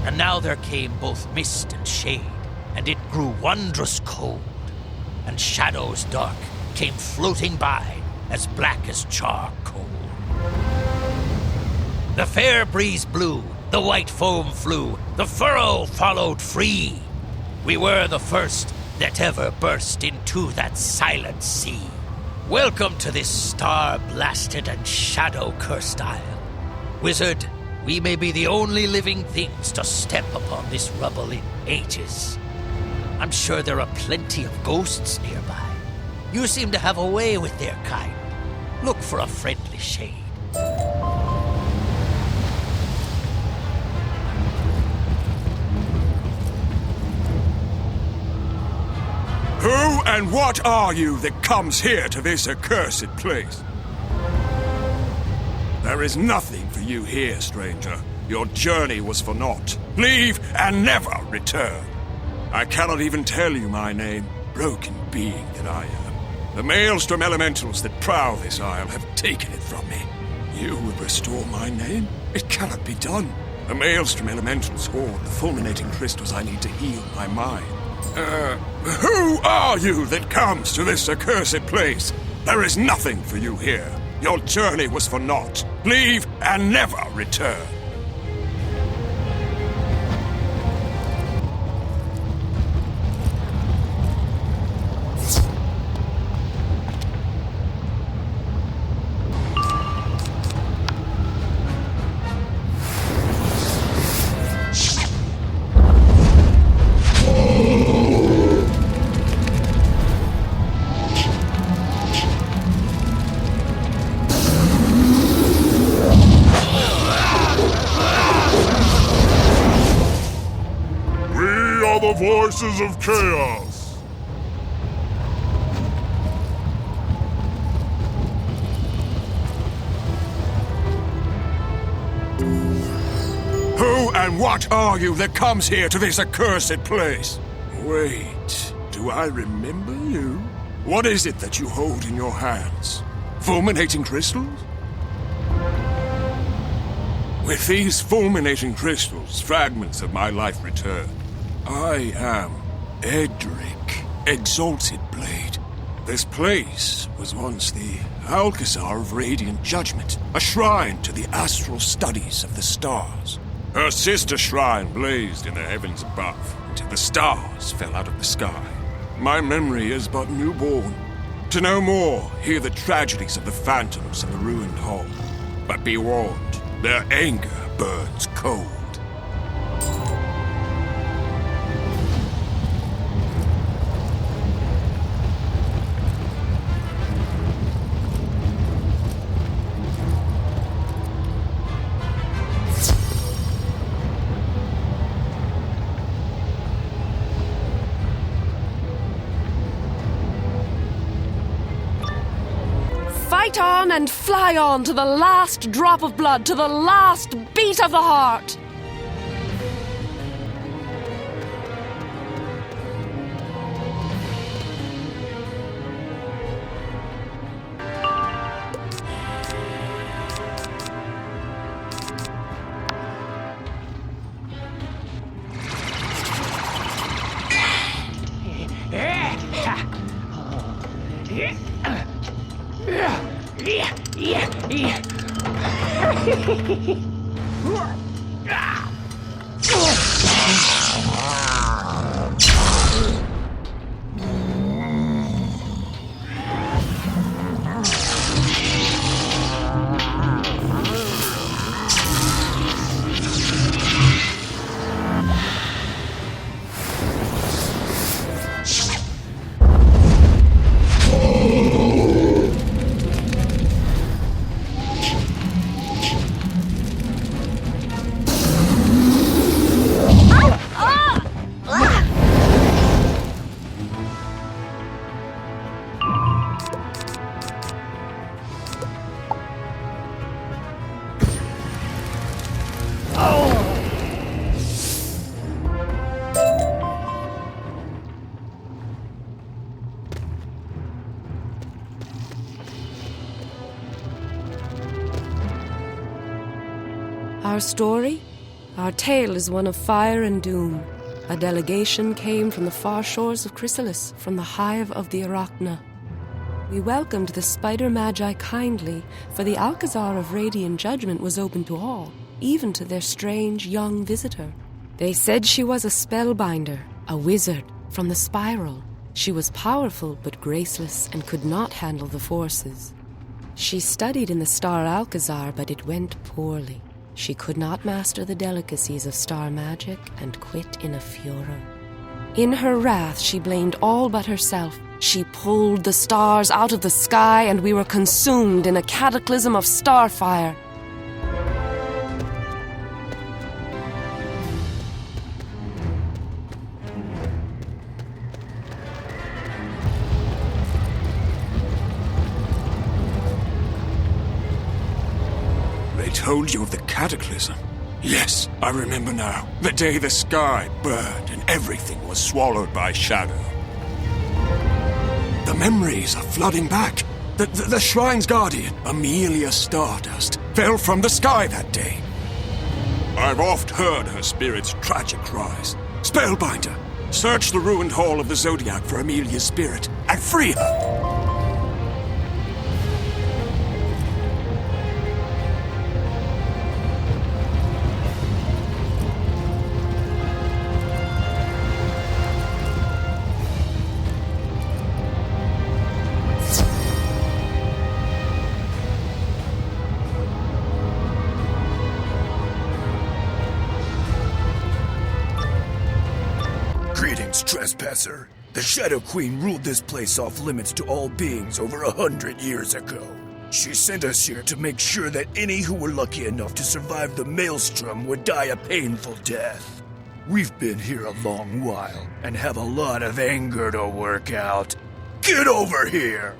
And now there came both mist and shade, and it grew wondrous cold. And shadows dark came floating by, as black as charcoal. The fair breeze blew, the white foam flew, the furrow followed free. We were the first that ever burst into that silent sea. Welcome to this star-blasted and shadow-cursed isle. Wizard, we may be the only living things to step upon this rubble in ages. I'm sure there are plenty of ghosts nearby. You seem to have a way with their kind. Look for a friendly shade. Who and what are you that comes here to this accursed place? There is nothing for you here, stranger. Your journey was for naught. Leave and never return. I cannot even tell you my name, broken being that I am. The Maelstrom elementals that prowl this isle have taken it from me. You would restore my name? It cannot be done. The Maelstrom elementals hoard the fulminating crystals I need to heal my mind. Who are you that comes to this accursed place? There is nothing for you here. Your journey was for naught. Leave and never return. The voices of chaos. Who and what are you that comes here to this accursed place? Wait, do I remember you? What is it that you hold in your hands? Fulminating crystals? With these fulminating crystals, fragments of my life return. I am Edric, Exalted Blade. This place was once the Alcazar of Radiant Judgment, a shrine to the astral studies of the stars. Her sister shrine blazed in the heavens above, until the stars fell out of the sky. My memory is but newborn. To know more, hear the tragedies of the phantoms in the ruined hall. But be warned, their anger burns cold. Fight on and fly on to the last drop of blood, to the last beat of the heart. Our story? Our tale is one of fire and doom. A delegation came from the far shores of Khrysalis, from the hive of the Arachna. We welcomed the spider magi kindly, for the Alcazar of radiant judgment was open to all, even to their strange young visitor. They said she was a spellbinder, a wizard, from the spiral. She was powerful but graceless and could not handle the forces. She studied in the star Alcazar, but it went poorly. She could not master the delicacies of star magic and quit in a furor. In her wrath, she blamed all but herself. She pulled the stars out of the sky, and we were consumed in a cataclysm of starfire. They told you of the cataclysm? Yes, I remember now. The day the sky burned and everything was swallowed by shadow. The memories are flooding back. The shrine's guardian, Amelia Stardust, fell from the sky that day. I've oft heard her spirit's tragic cries. Spellbinder, search the ruined hall of the Zodiac for Amelia's spirit and free her! Greetings, trespasser. The Shadow Queen ruled this place off limits to all beings over 100 years ago. She sent us here to make sure that any who were lucky enough to survive the maelstrom would die a painful death. We've been here a long while and have a lot of anger to work out. Get over here!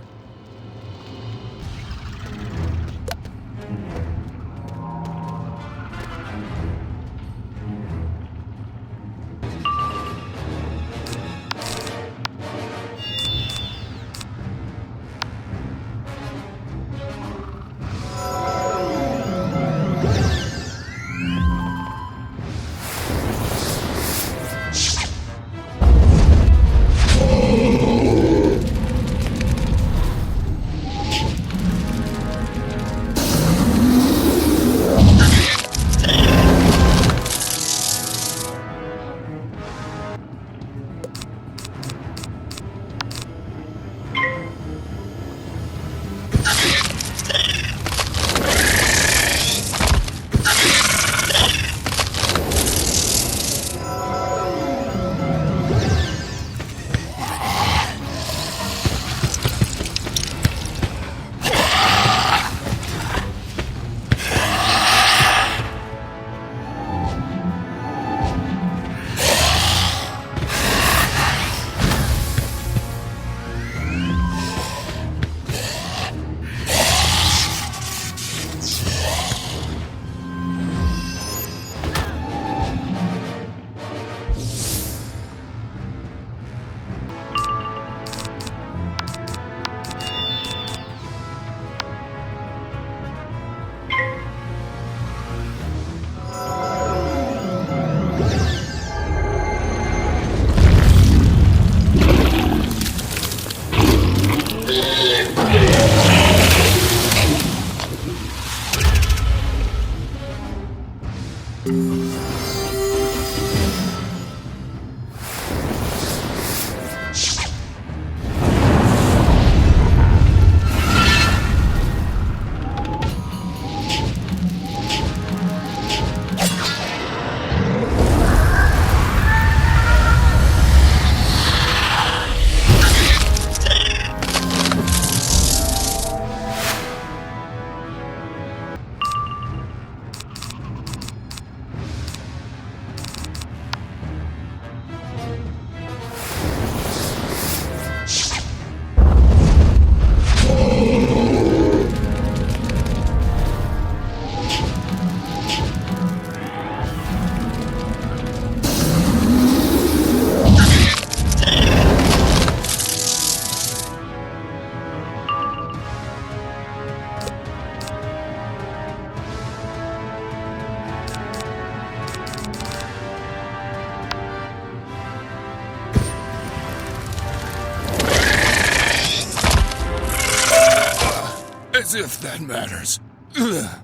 As if that matters. Ugh.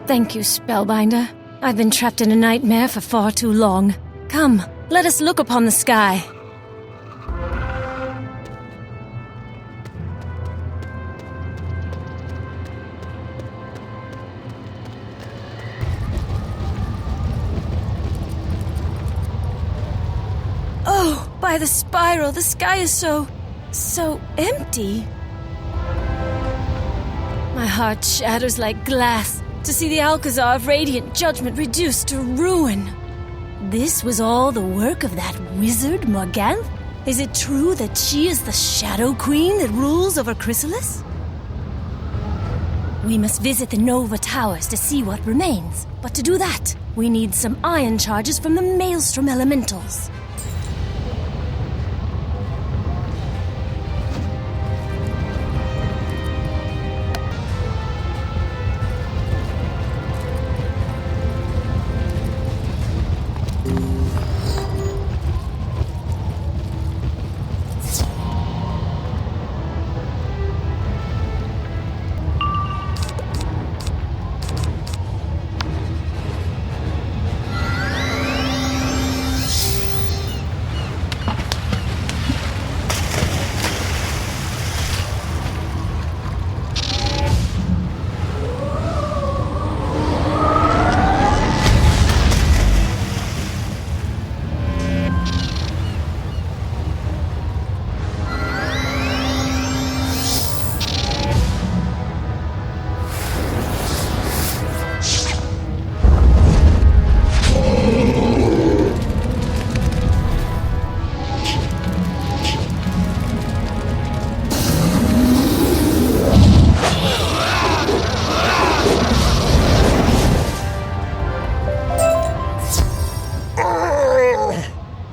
Thank you, Spellbinder. I've been trapped in a nightmare for far too long. Come, let us look upon the sky. Oh, by the spiral, the sky is so empty. My heart shatters like glass to see the Alcazar of Radiant Judgment reduced to ruin. This was all the work of that wizard, Morganth? Is it true that she is the Shadow Queen that rules over Khrysalis? We must visit the Nova Towers to see what remains. But to do that, we need some ion charges from the Maelstrom Elementals.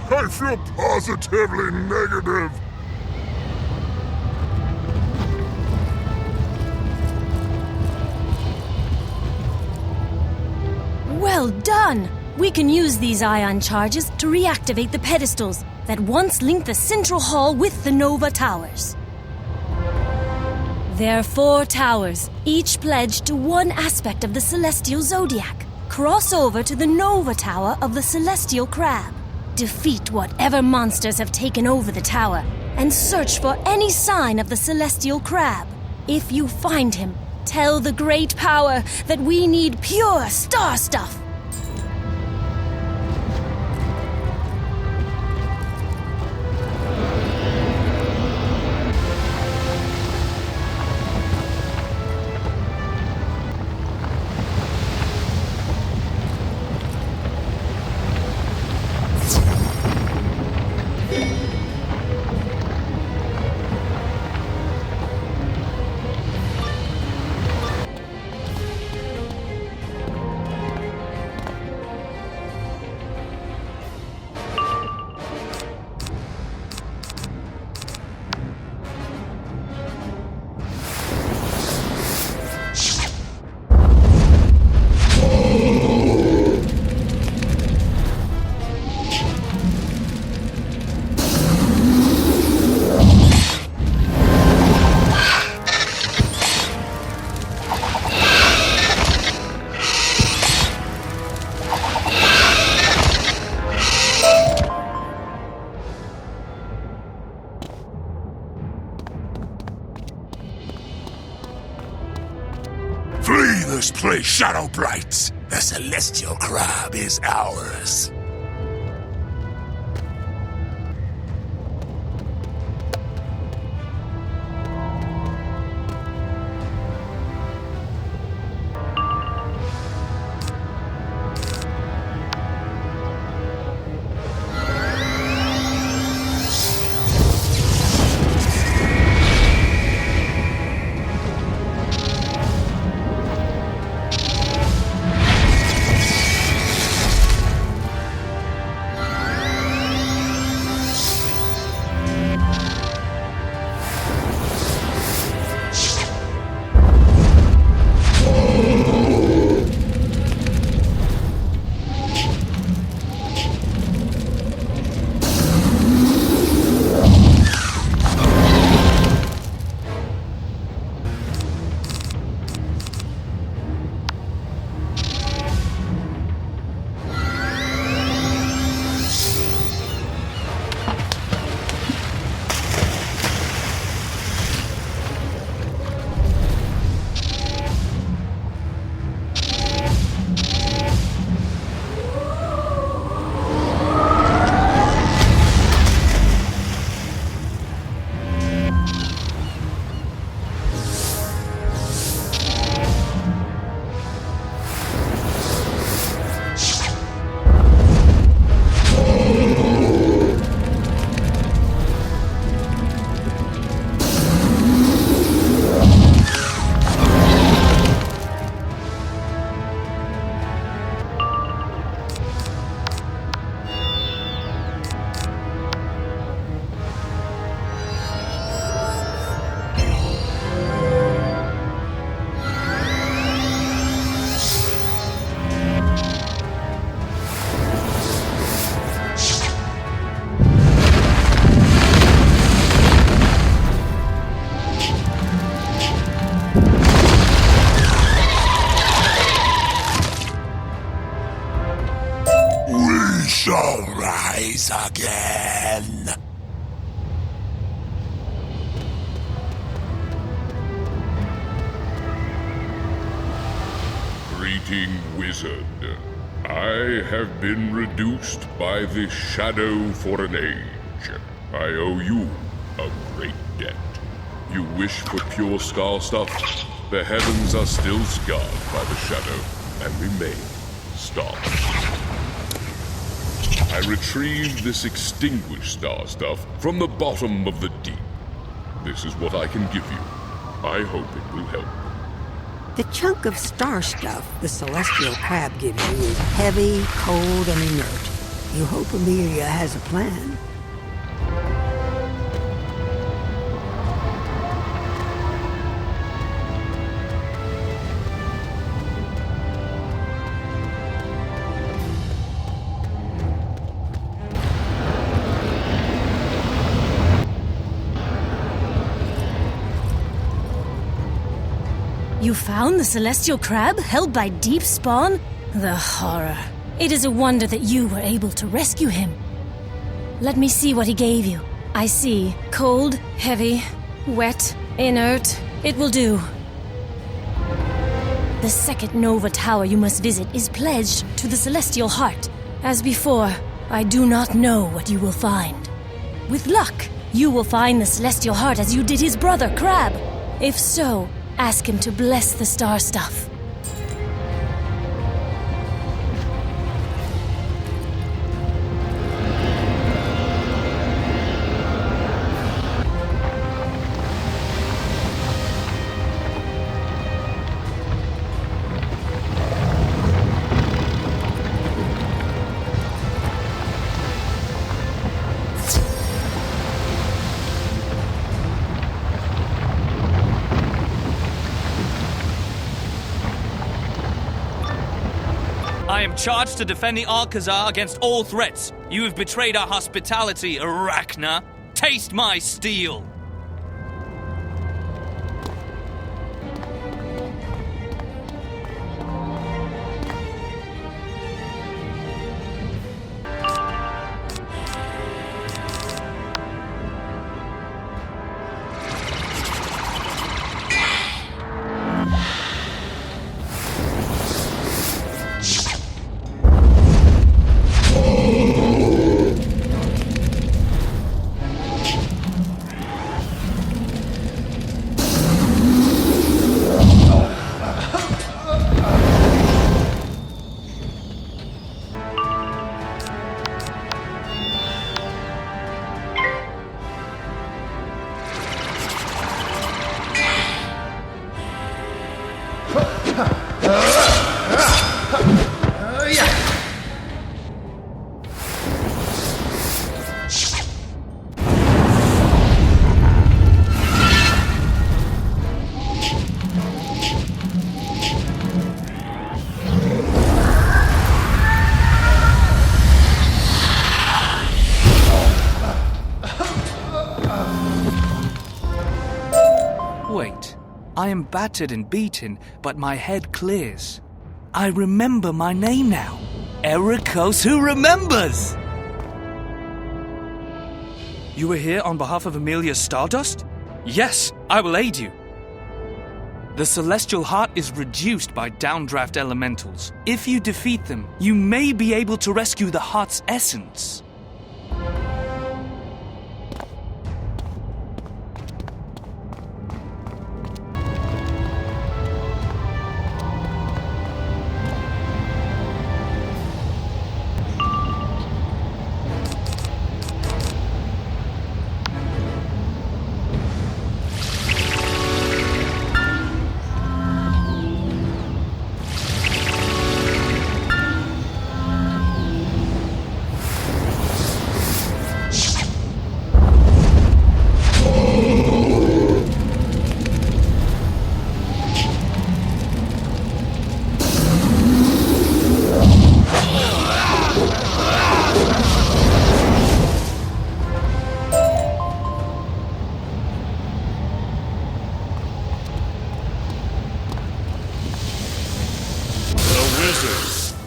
I feel positively negative. Well done! We can use these ion charges to reactivate the pedestals that once linked the central hall with the Nova Towers. There are 4 towers, each pledged to one aspect of the Celestial Zodiac. Cross over to the Nova Tower of the Celestial Crab. Defeat whatever monsters have taken over the tower, and search for any sign of the Celestial Crab. If you find him, tell the Great Power that we need pure star stuff. Flee this place, Shadow Blights! The Celestial Crab is ours. once again. Greeting, wizard. I have been reduced by the shadow for an age. I owe you a great debt. You wish for pure star stuff? The heavens are still scarred by the shadow and remain stars. I retrieved this extinguished star stuff from the bottom of the deep. This is what I can give you. I hope it will help. The chunk of star stuff the celestial crab gives you is heavy, cold, and inert. You hope Amelia has a plan. You found the celestial crab held by deep spawn? The horror. It is a wonder that you were able to rescue him. Let me see what he gave you. I see. Cold, heavy, wet, inert. It will do. The second Nova Tower you must visit is pledged to the Celestial Heart. As before, I do not know what you will find. With luck, you will find the Celestial Heart as you did his brother, Crab. If so, ask him to bless the star stuff. I am charged to defend the Alcazar against all threats. You have betrayed our hospitality, Arachna. Taste my steel! Wait, I am battered and beaten, but my head clears. I remember my name now. Ericos, who remembers? You are here on behalf of Amelia Stardust? Yes, I will aid you. The Celestial Heart is reduced by downdraft elementals. If you defeat them, you may be able to rescue the Heart's essence.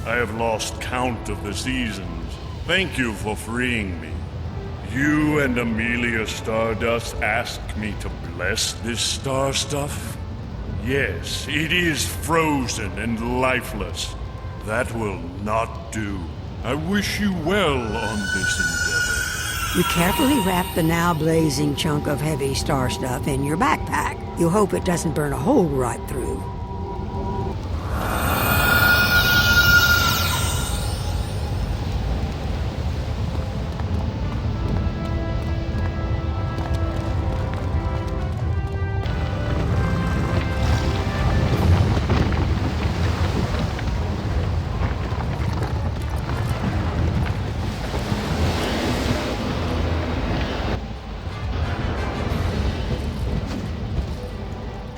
I have lost count of the seasons. Thank you for freeing me. You and Amelia Stardust asked me to bless this star stuff? Yes, it is frozen and lifeless. That will not do. I wish you well on this endeavor. You carefully wrap the now blazing chunk of heavy star stuff in your backpack. You hope it doesn't burn a hole right through.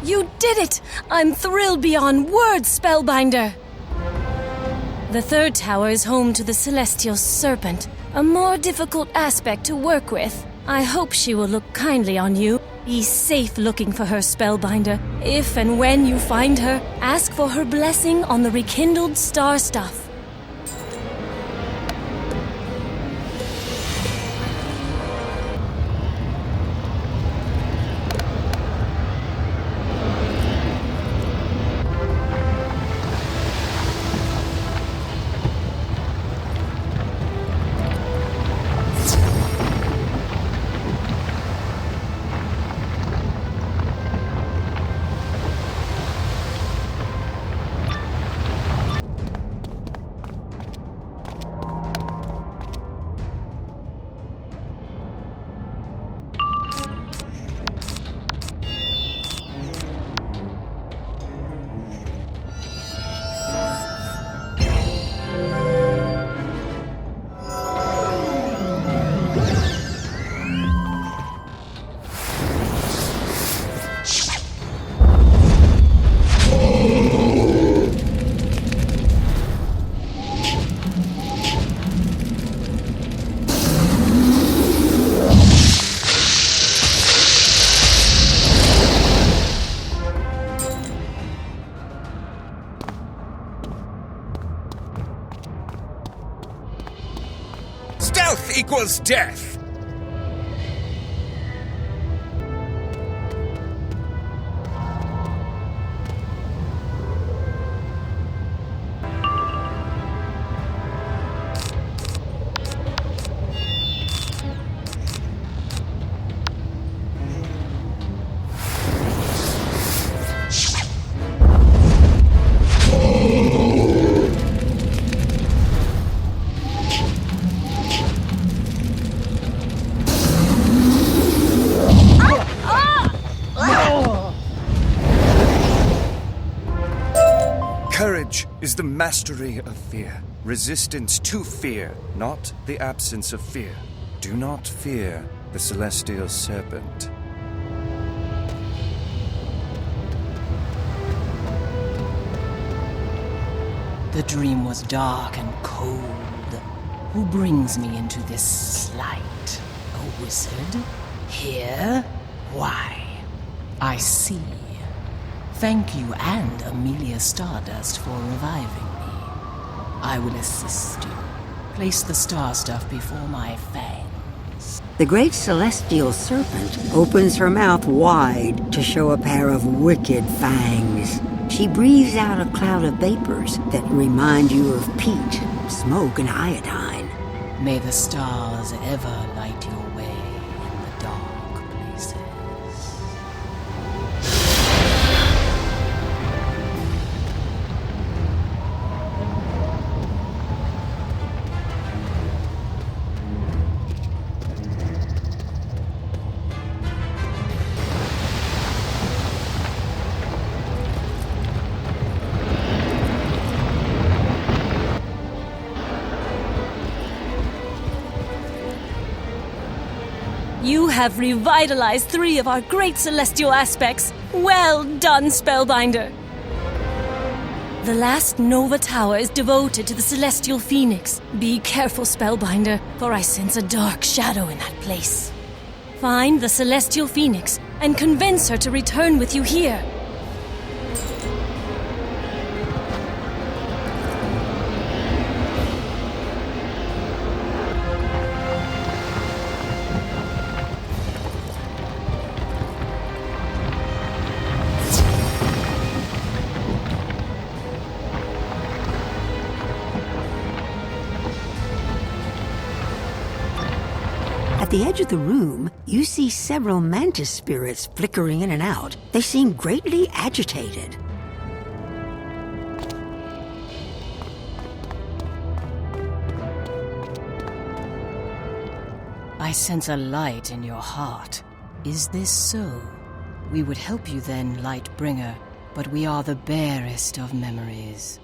You did it! I'm thrilled beyond words, Spellbinder! The third tower is home to the Celestial Serpent, a more difficult aspect to work with. I hope she will look kindly on you. Be safe looking for her, Spellbinder. If and when you find her, ask for her blessing on the rekindled star stuff. Stealth equals death! Courage is the mastery of fear. Resistance to fear, not the absence of fear. Do not fear the Celestial Serpent. The dream was dark and cold. Who brings me into this light? A wizard? Here? Why? I see. Thank you and Amelia Stardust for reviving me. I will assist you. Place the star stuff before my fangs. The great celestial serpent opens her mouth wide to show a pair of wicked fangs. She breathes out a cloud of vapors that remind you of peat, smoke, and iodine. May the stars ever light your way in the dark places. You have revitalized 3 of our great celestial aspects. Well done, Spellbinder! The last Nova Tower is devoted to the Celestial Phoenix. Be careful, Spellbinder, for I sense a dark shadow in that place. Find the Celestial Phoenix and convince her to return with you here. the edge of the room, you see several mantis spirits flickering in and out. They seem greatly agitated. I sense a light in your heart. Is this so? We would help you then, Lightbringer, but we are the barest of memories.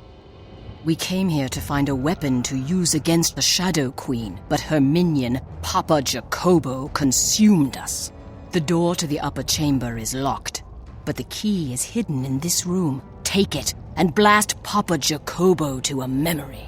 We came here to find a weapon to use against the Shadow Queen, but her minion, Papa Jacobo, consumed us. The door to the upper chamber is locked, but the key is hidden in this room. Take it and blast Papa Jacobo to a memory.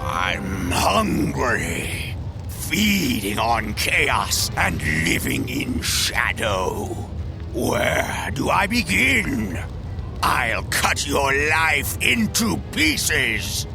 I'm hungry, feeding on chaos and living in shadow. Where do I begin? I'll cut your life into pieces.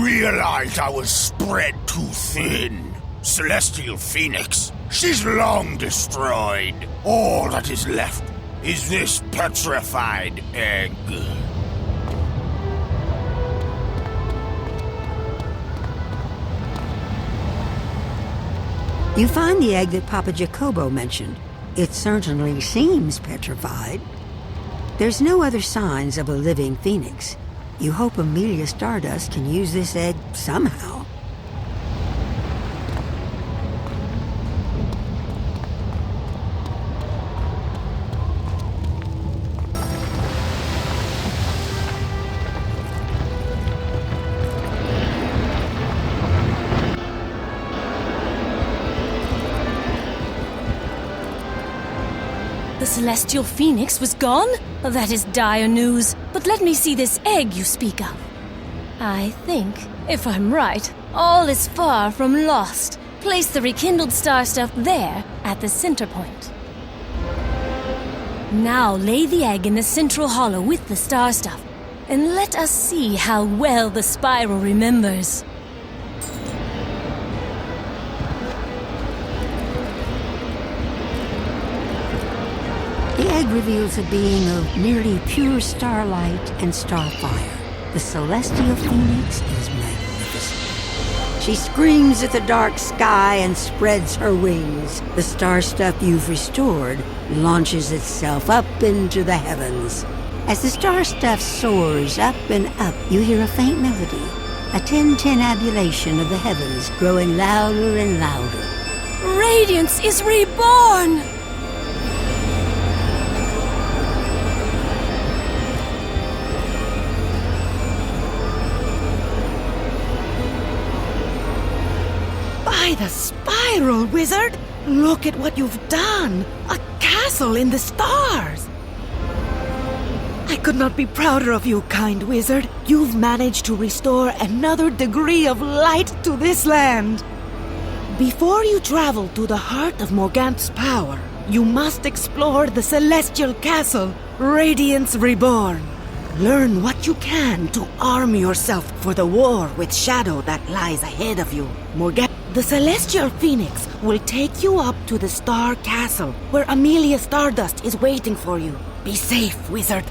Realized I was spread too thin. Celestial Phoenix, she's long destroyed. All that is left is this petrified egg. You find the egg that Papa Jacobo mentioned. It certainly seems petrified. There's no other signs of a living phoenix. You hope Amelia Stardust can use this egg somehow. The Celestial Phoenix was gone? That is dire news. But let me see this egg you speak of. I think, if I'm right, all is far from lost. Place the rekindled star stuff there, at the center point. Now lay the egg in the central hollow with the star stuff, and let us see how well the spiral remembers. The egg reveals a being of nearly pure starlight and starfire. The celestial phoenix is magnificent. She screams at the dark sky and spreads her wings. The star stuff you've restored launches itself up into the heavens. As the star stuff soars up and up, you hear a faint melody, a 10-10 of the heavens growing louder and louder. Radiance is reborn! By the spiral, Wizard! Look at what you've done! A castle in the stars! I could not be prouder of you, kind wizard. You've managed to restore another degree of light to this land. Before you travel to the heart of Morgant's power, you must explore the celestial castle, Radiance Reborn. Learn what you can to arm yourself for the war with shadow that lies ahead of you. The Celestial Phoenix will take you up to the Star Castle, where Amelia Stardust is waiting for you. Be safe, wizard.